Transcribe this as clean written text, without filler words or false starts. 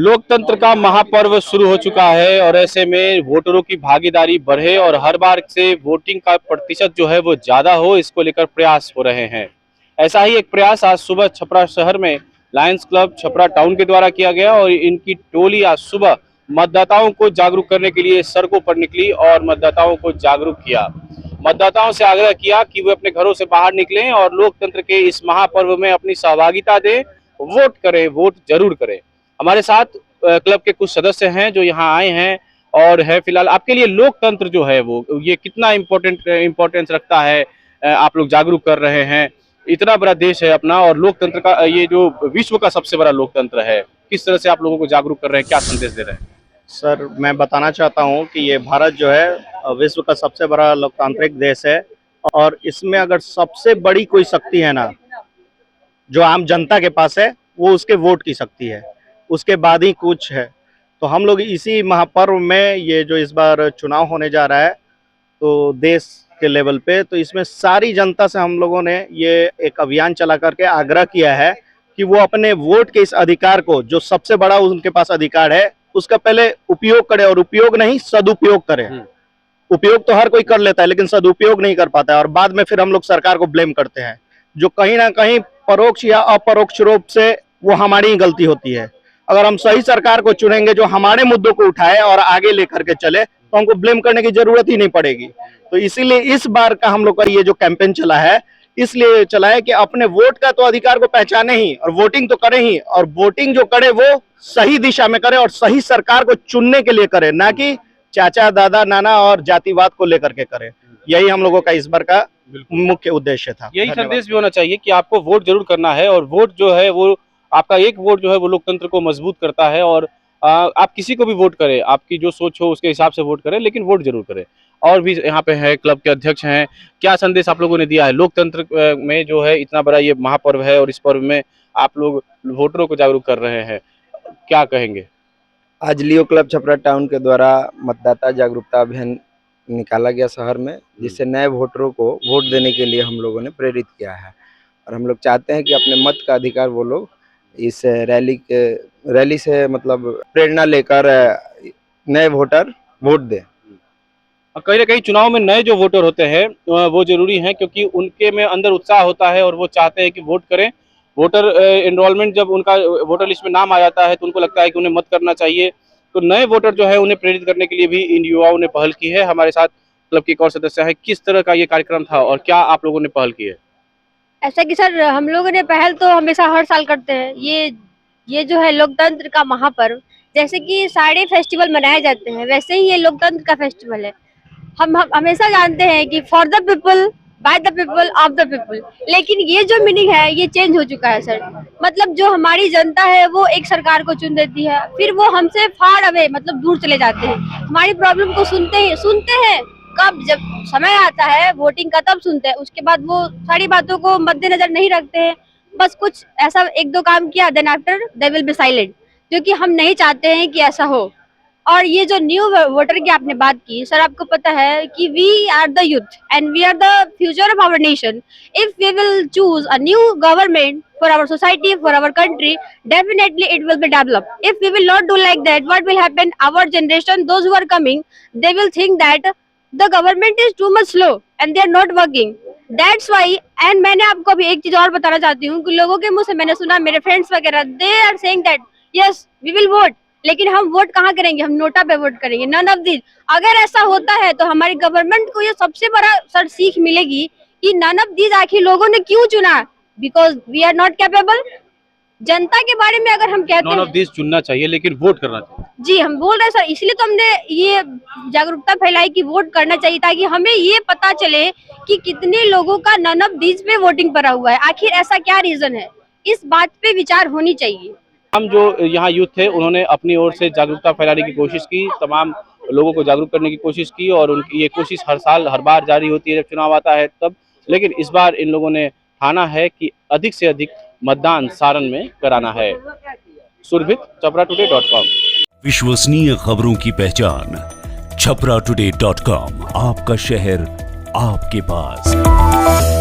लोकतंत्र का महापर्व शुरू हो चुका है और ऐसे में वोटरों की भागीदारी बढ़े और हर बार से वोटिंग का प्रतिशत जो है वो ज्यादा हो, इसको लेकर प्रयास हो रहे हैं। ऐसा ही एक प्रयास आज सुबह छपरा शहर में लायंस क्लब छपरा टाउन के द्वारा किया गया और इनकी टोली आज सुबह मतदाताओं को जागरूक करने के लिए सड़कों पर निकली और मतदाताओं को जागरूक किया। मतदाताओं से आग्रह किया कि वे अपने घरों से बाहर निकलें और लोकतंत्र के इस महापर्व में अपनी सहभागिता दें, वोट करें, वोट जरूर करें। हमारे साथ क्लब के कुछ सदस्य हैं जो यहाँ आए हैं और है फिलहाल आपके लिए लोकतंत्र जो है वो ये कितना इम्पोर्टेंस रखता है, आप लोग जागरूक कर रहे हैं। इतना बड़ा देश है अपना और लोकतंत्र का ये जो विश्व का सबसे बड़ा लोकतंत्र है, किस तरह से आप लोगों को जागरूक कर रहे हैं, क्या संदेश दे रहे हैं? सर, मैं बताना चाहता हूं कि ये भारत जो है विश्व का सबसे बड़ा लोकतांत्रिक देश है और इसमें अगर सबसे बड़ी कोई शक्ति है ना जो आम जनता के पास है, वो उसके वोट की शक्ति है, उसके बाद ही कुछ है। तो हम लोग इसी महापर्व में ये जो इस बार चुनाव होने जा रहा है तो देश के लेवल पे, तो इसमें सारी जनता से हम लोगों ने ये एक अभियान चला करके आग्रह किया है कि वो अपने वोट के इस अधिकार को, जो सबसे बड़ा उनके पास अधिकार है, उसका पहले उपयोग करे और उपयोग नहीं सदुपयोग करे। उपयोग तो हर कोई कर लेता है लेकिन सदुपयोग नहीं कर पाता है और बाद में फिर हम लोग सरकार को ब्लेम करते हैं, जो कहीं ना कहीं परोक्ष या अपरोक्ष रूप से वो हमारी ही गलती होती है। अगर हम सही सरकार को चुनेंगे जो हमारे मुद्दों को उठाए और आगे लेकर के चले तो हमको ब्लेम करने की जरूरत ही नहीं पड़ेगी। तो इसीलिए इस बार का हम लोग का ये जो कैंपेन चला है, इसलिए चला है कि अपने वोट का तो अधिकार को पहचाने ही और वोटिंग तो करें ही, और वोटिंग जो करे वो सही दिशा में करे और सही सरकार को चुनने के लिए करे, ना कि चाचा दादा नाना और जातिवाद को लेकर के करे। यही हम लोगों का इस बार का मुख्य उद्देश्य था। यही संदेश भी होना चाहिए कि आपको वोट जरूर करना है और वोट जो है वो आपका एक वोट जो है वो लोकतंत्र को मजबूत करता है और आप किसी को भी वोट करें, आपकी जो सोच हो उसके हिसाब से वोट करें, लेकिन वोट जरूर करें। और भी यहाँ पे है क्लब के अध्यक्ष हैं, क्या संदेश आप लोगों ने दिया है? लोकतंत्र में जो है इतना बड़ा ये महापर्व है और इस पर्व में आप लोग वोटरों को जागरूक कर रहे हैं, क्या कहेंगे? आज लियो क्लब छपरा टाउन के द्वारा मतदाता जागरूकता अभियान निकाला गया शहर में, जिससे नए वोटरों को वोट देने के लिए हम लोगों ने प्रेरित किया है और हम लोग चाहते हैं कि अपने मत का अधिकार वो लोग इस रैली से मतलब प्रेरणा लेकर नए वोटर वोट दें। कहीं ना कहीं चुनाव में नए जो वोटर होते हैं वो जरूरी हैं क्योंकि उनके में अंदर उत्साह होता है और वो चाहते हैं कि वोट करें। वोटर एनरोलमेंट जब उनका वोटर लिस्ट में नाम आ जाता है तो उनको लगता है कि उन्हें मत करना चाहिए। तो नए वोटर जो है उन्हें प्रेरित करने के लिए भी इन युवाओं ने पहल की है। हमारे साथ क्लब के एक और सदस्य है, किस तरह का ये कार्यक्रम था और क्या आप लोगों ने पहल की है? ऐसा कि सर, हम लोगों ने पहल तो हमेशा हर साल करते हैं। ये जो है लोकतंत्र का महापर्व, जैसे कि सारे फेस्टिवल मनाए जाते हैं वैसे ही ये लोकतंत्र का फेस्टिवल है। हम हमेशा जानते हैं कि for the people, by the people, of the people, लेकिन ये जो मीनिंग है ये चेंज हो चुका है सर। मतलब जो हमारी जनता है वो एक सरकार को चुन देती है, फिर वो हमसे फार अवे मतलब दूर चले जाते हैं। हमारी प्रॉब्लम को सुनते हैं कब, जब समय आता है वोटिंग का तब सुनते हैं, उसके बाद वो सारी बातों को मद्देनजर नहीं रखते हैं। बस कुछ ऐसा एक दो काम किया, then after they will be silent, जो कि हम नहीं चाहते हैं कि ऐसा हो। और ये जो न्यू वोटर की आपने बात की सर, आपको पता है कि we are the youth and we are the future of our nation. If we will choose a new government for our society, for our country, definitely it will be developed. If we will not do like that, what will happen? Our generation, those who are coming, they will think that the government is too much slow and they are not working. That's why, and मैंने आपको अभी एक चीज और बताना चाहती हूँ कि लोगों के मुंह से मैंने सुना, मेरे फ्रेंड्स वगैरह, they are saying that yes we will vote, लेकिन हम वोट कहाँ करेंगे? हम नोटा पे वोट करेंगे। None of this. अगर ऐसा होता है तो हमारी गवर्नमेंट को ये सबसे बड़ा सर सीख मिलेगी कि नन ऑफ दिस आखिर लोगों ने क्यों चुना, because we are not capable. जनता के बारे में अगर हम कहते हैं नन ऑफ दिस चुनना चाहिए लेकिन वोट करना चाहिए। जी, हम बोल रहे हैं सर, इसलिए तो हमने ये जागरूकता फैलाई कि वोट करना चाहिए, ताकि हमें ये पता चले कि कितने लोगों का नन ऑफ दिस पे वोटिंग पड़ा हुआ है, आखिर ऐसा क्या रीजन है। इस बात पे विचार होनी चाहिए। हम जो यहाँ यूथ थे उन्होंने अपनी ओर से जागरूकता फैलाने की कोशिश की, तमाम लोगों को जागरूक करने की कोशिश की और उनकी ये कोशिश हर साल हर बार जारी होती है जब चुनाव आता है तब। लेकिन इस बार इन लोगों ने ठाना है कि अधिक से अधिक मतदान सारण में कराना है। सुरभित, छपराटुडे.com। विश्वसनीय खबरों की पहचान, छपराटुडे.com, आपका शहर आपके पास।